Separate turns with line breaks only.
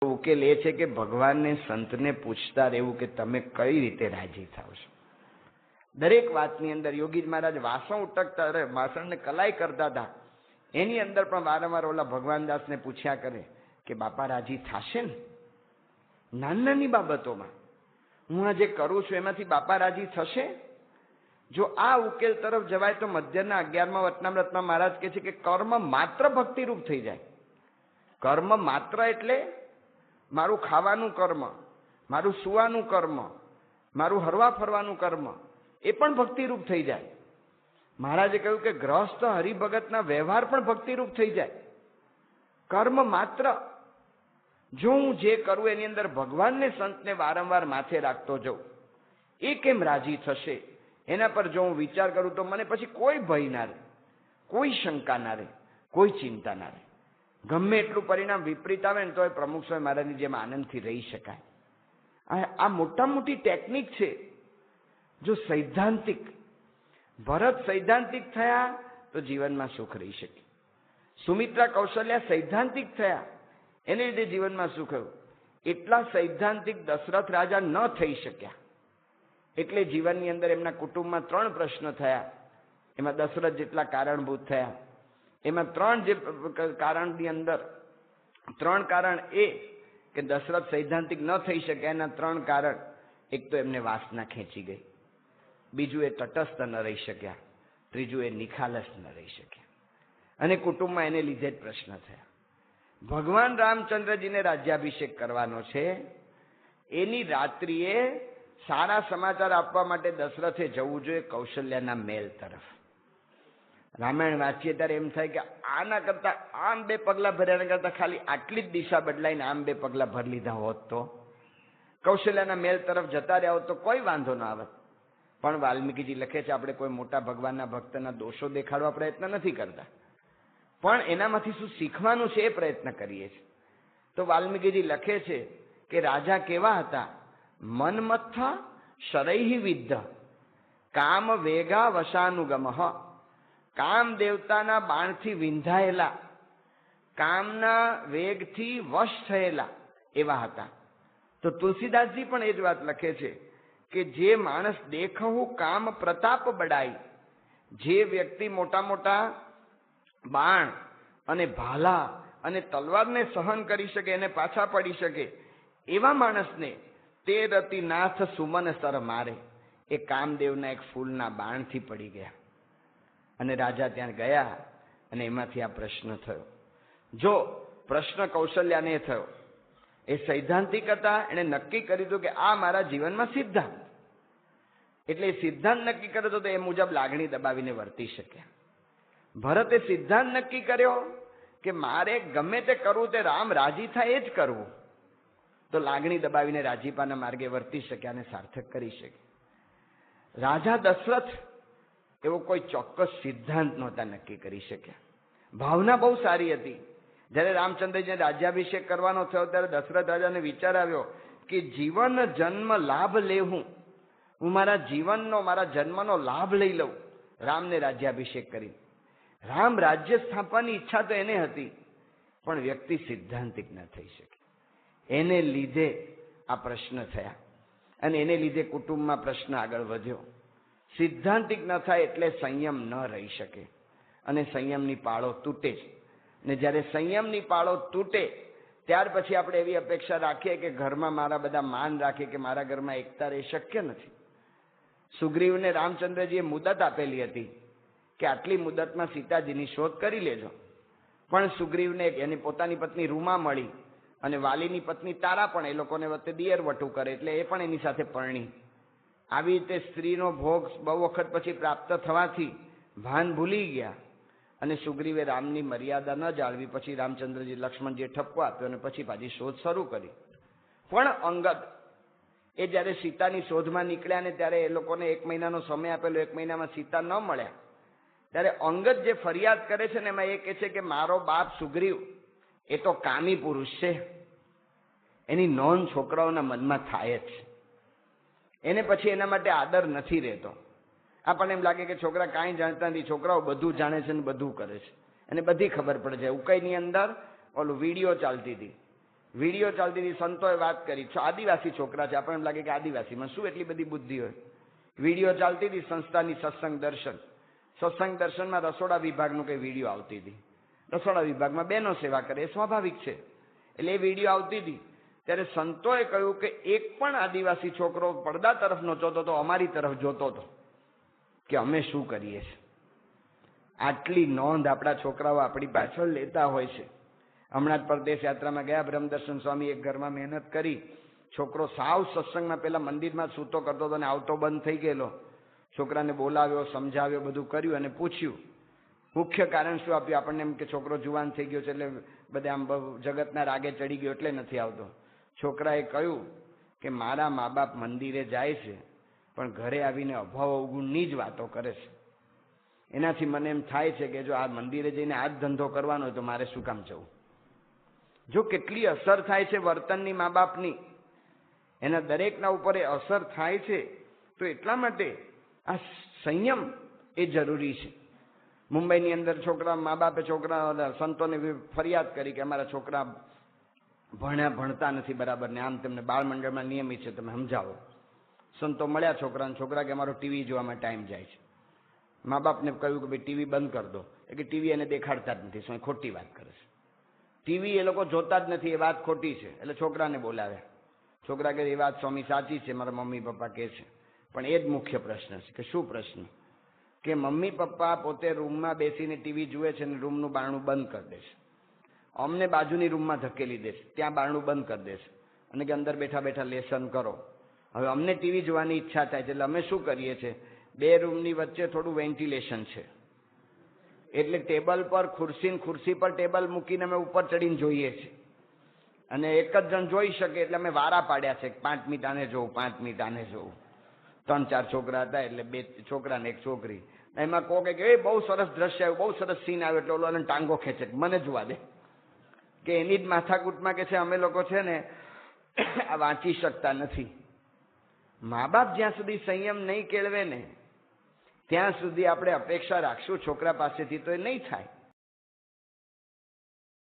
ઉકેલ એ છે કે ભગવાનને સંતને પૂછતા રહેવું કે તમે કઈ રીતે રાજી થાવ છો. દરેક વાતની અંદર યોગી મહારાજ વાસણ ઉટકતા રહે, વાસણને કલાઈ કરતા હતા, એની અંદર પણ વારંવાર ઓલા ભગવાન દાસને પૂછ્યા કરે કે બાપા રાજી થશે ને? નાની નાની બાબતોમાં હું આ જે કરું છું એમાંથી બાપા રાજી થશે? જો આ ઉકેલ તરફ જવાય તો મધ્યના 11મા વચનામૃતમાં મહારાજ કહે છે કે કર્મ માત્ર ભક્તિરૂપ થઈ જાય. કર્મ માત્ર એટલે મારું ખાવાનું કર્મ, મારું સુવાનું કર્મ, મારું હરવા ફરવાનું કર્મ, એ પણ ભક્તિરૂપ થઈ જાય. મહારાજે કહ્યું કે ગ્રહસ્થ હરિભગતના વ્યવહાર પણ ભક્તિરૂપ થઈ જાય. કર્મ માત્ર જો હું જે કરું એની અંદર ભગવાનને સંતને વારંવાર માથે રાખતો જાઉં, એ કેમ રાજી થશે એના પર જો હું વિચાર કરું તો મને પછી કોઈ ભય ના રહે, કોઈ શંકા ના રહે, કોઈ ચિંતા ના રહે. ગમે એટલું પરિણામ વિપરીત આવે ને તો એ પ્રમુખ સ્વામી મહારાજની જેમ આનંદથી રહી શકાય. આ મોટા મોટી ટેકનિક છે. જો સૈદ્ધાંતિક ભરત સૈદ્ધાંતિક થયા તો જીવનમાં સુખ રહી શકે. સુમિત્રા કૌશલ્યા સૈદ્ધાંતિક થયા, એને લીધે જીવનમાં સુખ આવ્યું. એટલા સૈદ્ધાંતિક દશરથ રાજા ન થઈ શક્યા, એટલે જીવનની અંદર એમના કુટુંબમાં 3 પ્રશ્ન થયા. એમાં દશરથ જેટલા કારણભૂત થયા. એમાં 3 જે કારણની અંદર 3 કારણ એ કે દશરથ સૈદ્ધાંતિક ન થઈ શક્યા, એના 3 કારણ. એક તો એમને વાસના ખેંચી ગઈ, બીજું એ તટસ્થ ન રહી શક્યા, ત્રીજું એ નિખાલસ ન રહી શક્યા. અને કુટુંબમાં એને લીધે જ પ્રશ્ન થયા. ભગવાન રામચંદ્રજીને રાજ્યાભિષેક કરવાનો છે, એની રાત્રિએ સારા સમાચાર આપવા માટે દશરથે જવું જોઈએ કૌશલ્યાના મહેલ તરફ. રામાયણ વાંચીએ ત્યારે એમ થાય કે આના કરતા આમ 2 પગલા ભર્યા કરતા ખાલી આટલી જ દિશા બદલાઈને આમ 2 પગલા ભરી લીધા હોત તો કૌશલ્યાના મહેલ તરફ જતા રહ્યા હોત તો કોઈ વાંધો ન આવત. પણ વાલ્મીકીજી લખે છે, આપણે કોઈ મોટા ભગવાનના ભક્તના દોષો દેખાડવા પ્રયત્ન નથી કરતા, પણ એનામાંથી શું શીખવાનું છે એ પ્રયત્ન કરીએ છીએ. તો વાલ્મીકીજી લખે છે કે રાજા કેવા હતા? મન્મથ શરૈહિ વિદ્ધ કામ વેગા વશાનુગમઃ. કામ દેવતાના બાણથી વિંધાયેલા, કામના વેગથી વશ થયેલા એવા હતા. તો તુલસીદાસજી પણ એ જ વાત લખે છે કે જે માણસ દેખવું કામ પ્રતાપ બડાઈ, જે વ્યક્તિ મોટા મોટા બાણ અને ભાલા અને તલવારને સહન કરી શકે, એને પાછા પડી શકે, એવા માણસને તે રતિ નાથ સુમન સર મારે. એ કામદેવના એક ફૂલના બાણથી પડી ગયા. અને રાજા ત્યાં ગયા અને એમાંથી આ પ્રશ્ન થયો. જો પ્રશ્ન કૌશલ્યાને થયો, એ સૈદ્ધાંતિક હતા, એને નક્કી કર્યું હતું કે આ મારા જીવનમાં સિદ્ધાંત, એટલે સિદ્ધાંત નક્કી કર્યો તો એ મુજબ લાગણી દબાવીને વર્તી શક્યા. ભરતે સિદ્ધાંત નક્કી કર્યો કે મારે ગમે તે કરવું તે રામ રાજી થાય એ જ કરવું, તો લાગણી દબાવીને રાજીપાના માર્ગે વર્તી શક્યા અને સાર્થક કરી શક્યા. રાજા દશરથ એવો કોઈ ચોક્કસ સિદ્ધાંત નહોતા નક્કી કરી શક્યા. ભાવના બહુ સારી હતી. જ્યારે રામચંદ્રજીને રાજ્યાભિષેક કરવાનો થયો ત્યારે દશરથ રાજાને વિચાર આવ્યો કે જીવન જન્મ લાભ લેવું, હું મારા જીવનનો મારા જન્મનો લાભ લઈ લઉં રામને રાજ્યાભિષેક કરી. રામ રાજ્ય સ્થાપવાની ઈચ્છા તો એને હતી, પણ વ્યક્તિ સિદ્ધાંતિક ન થઈ શકે. એને લીધે આ પ્રશ્ન થયા અને એને લીધે કુટુંબમાં પ્રશ્ન આગળ વધ્યો. સિદ્ધાંતિક ન થાય એટલે સંયમ ન રહી શકે અને સંયમની પાળો તૂટે જ. ને જ્યારે સંયમની પાળો તૂટે ત્યાર પછી આપણે એવી અપેક્ષા રાખીએ કે ઘરમાં મારા બધા માન રાખે કે મારા ઘરમાં એકતા રહે, શક્ય નથી. સુગ્રીવને રામચંદ્રજીએ મુદત આપેલી હતી કે આટલી મુદતમાં સીતાજીની શોધ કરી લેજો, પણ સુગ્રીવને એની પોતાની પત્ની રૂમા મળી અને વાલીની પત્ની તારા પણ એ લોકોને વચ્ચે દિયર વટું કરે એટલે એ પણ એની સાથે પરણી. આવી રીતે સ્ત્રીનો ભોગ બહુ વખત પછી પ્રાપ્ત થવાથી ભાન ભૂલી ગયા અને સુગ્રીવે રામની મર્યાદા ન જાળવી. પછી રામચંદ્રજી લક્ષ્મણજીએ ઠપકો આપ્યો અને પછી પાછી શોધ શરૂ કરી. પણ અંગદ એ જ્યારે સીતાની શોધમાં નીકળ્યા ને ત્યારે એ લોકોને 1 મહિનાનો સમય આપેલો, 1 મહિનામાં સીતા ન મળ્યા, ત્યારે અંગદ જે ફરિયાદ કરે છે ને એમાં એ કહે છે કે મારો બાપ સુગ્રીવ એ તો કામી પુરુષ છે, એની નોંધ છોકરાઓના મનમાં થાય જ છે, એને પછી એના માટે આદર નથી રહેતો. આપણને એમ લાગે કે છોકરા કાંઈ જાણતા નથી, છોકરાઓ બધું જાણે છે ને બધું કરે છે અને બધી ખબર પડે છે. ઉકાઈની અંદર ઓલું વિડીયો ચાલતી હતી, વિડીયો ચાલતી હતી, સંતોએ વાત કરી, આદિવાસી છોકરા છે, આપણને એમ લાગે કે આદિવાસીમાં શું એટલી બધી બુદ્ધિ હોય. વિડીયો ચાલતી હતી સંસ્થાની સત્સંગ દર્શનમાં રસોડા વિભાગનું કઈ વિડીયો આવતી હતી. રસોડા વિભાગમાં બહેનો સેવા કરે એ સ્વાભાવિક છે, એટલે એ વિડીયો આવતી હતી. ત્યારે સંતોએ કહ્યું કે એક પણ આદિવાસી છોકરો પડદા તરફ ન જોતો તો અમારી તરફ જોતો હતો કે અમે શું કરીએ છીએ. આટલી નોંધ આપણા છોકરાઓ આપણી પાછળ લેતા હોય છે. હમણાં જ પરદેશ યાત્રામાં ગયા, બ્રહ્મદર્શન સ્વામી એક ઘરમાં મહેનત કરી, છોકરો સાવ સત્સંગમાં પેલા મંદિરમાં સૂતો કરતો હતો અને આવતો બંધ થઈ ગયેલો. છોકરાને બોલાવ્યો, સમજાવ્યો, બધું કર્યું અને પૂછ્યું મુખ્ય કારણ શું આપ્યું. આપણને એમ કે છોકરો જુવાન થઈ ગયો છે એટલે બધે આમ જગતના રાગે ચડી ગયો એટલે નથી આવતો. છોકરાએ કહ્યું કે મારા મા બાપ મંદિરે જાય છે પણ ઘરે આવીને અભાવ અવગુણની જ વાતો કરે છે. એનાથી મને એમ થાય છે કે જો આ મંદિરે જઈને આ જ ધંધો કરવાનો હોય તો મારે શું કામ જવું. જો કેટલી અસર થાય છે વર્તનની મા બાપની, એના દરેકના ઉપર એ અસર થાય છે. તો એટલા માટે આ સંયમ એ જરૂરી છે. મુંબઈની અંદર મા બાપે સંતોને ફરિયાદ કરી કે અમારા છોકરા ભણતા નથી બરાબર ને આમ તેમને બાળ મંડળમાં નિયમિત છે, તમે સમજાવો. સંતો મળ્યા છોકરાને, છોકરા કે અમારો ટીવી જોવામાં ટાઈમ જાય છે. મા બાપને કહ્યું કે ભાઈ ટીવી બંધ કરી દો. કે ટીવી એને દેખાડતા જ નથી, શું ખોટી વાત કરે છે. ટીવી એ લોકો જોતા જ નથી, એ વાત ખોટી છે. એટલે છોકરાને બોલાવ્યા. છોકરા કે એ વાત સ્વામી સાચી છે, મારા મમ્મી પપ્પા કહે છે, પણ એ જ મુખ્ય પ્રશ્ન છે. કે શું પ્રશ્ન? કે મમ્મી પપ્પા પોતે રૂમમાં બેસીને ટીવી જુએ છે અને રૂમનું બારણું બંધ કરી દે છે. અમને બાજુની રૂમમાં ધકેલી દે છે, ત્યાં બારણું બંધ કરી દે છે અને કે અંદર બેઠા બેઠા લેસન કરો. હવે અમને ટીવી જોવાની ઈચ્છા થાય છે એટલે અમે શું કરીએ છીએ, બે રૂમની વચ્ચે થોડું વેન્ટિલેશન છે એટલે ટેબલ પર ખુરશી પર ટેબલ મૂકીને અમે ઉપર ચડીને જોઈએ છીએ. અને એક જ જણ જોઈ શકે એટલે અમે વારા પાડ્યા છે, 5 મિનિટ આને જોઉં, 5 મિનિટ આને જોઉં. 3-4 છોકરા હતા એટલે 2 છોકરા ને 1 છોકરી. એમાં કહો કે એ બહુ સરસ દ્રશ્ય આવ્યું, બહુ સરસ સીન આવ્યો એટલે ઓલો ટાંગો ખેંચે મને જોવા દે. કે એની જ માથાકૂટમાં કે છે અમે લોકો છે ને આ વાંચી શકતા નથી. મા બાપ જ્યાં સુધી સંયમ નહીં કેળવે ને ત્યાં સુધી આપણે અપેક્ષા રાખશું છોકરા પાસેથી તો એ નહીં થાય.